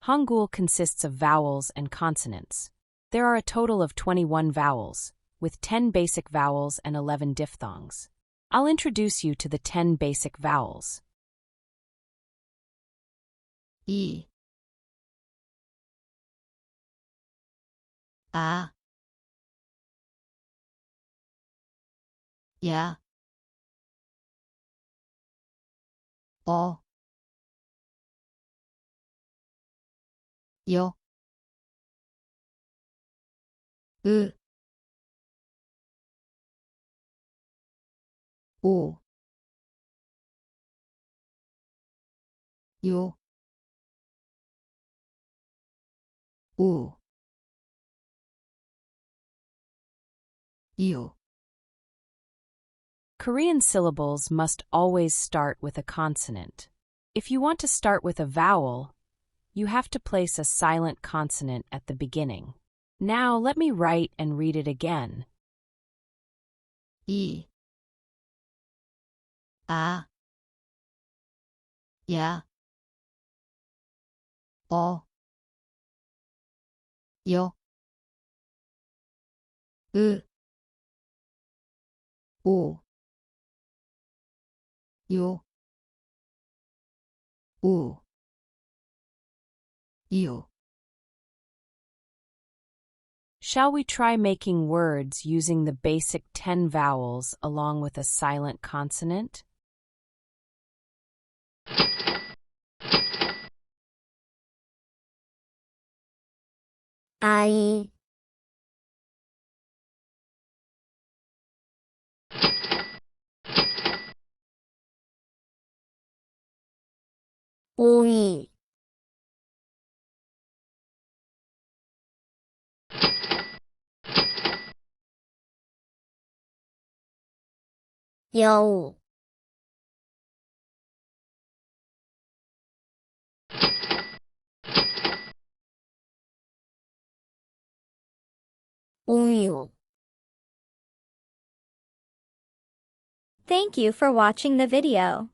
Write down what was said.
Hangul consists of vowels and consonants. There are a total of 21 vowels, with 10 basic vowels and 11 diphthongs. I'll introduce you to the 10 basic vowels. 이, 아, 야, 어, 여, 으, 오, 요, 우, 이요. Korean syllables must always start with a consonant. If you want to start with a vowel, you have to place a silent consonant at the beginning. Now let me write and read it again. 이, 아, 야, 어, 여, 으, 오, 요, 우, 이요. Shall we try making words using the basic 10 vowels along with a silent consonant? 아이, 오이, 여우, 우유. Thank you for watching the video.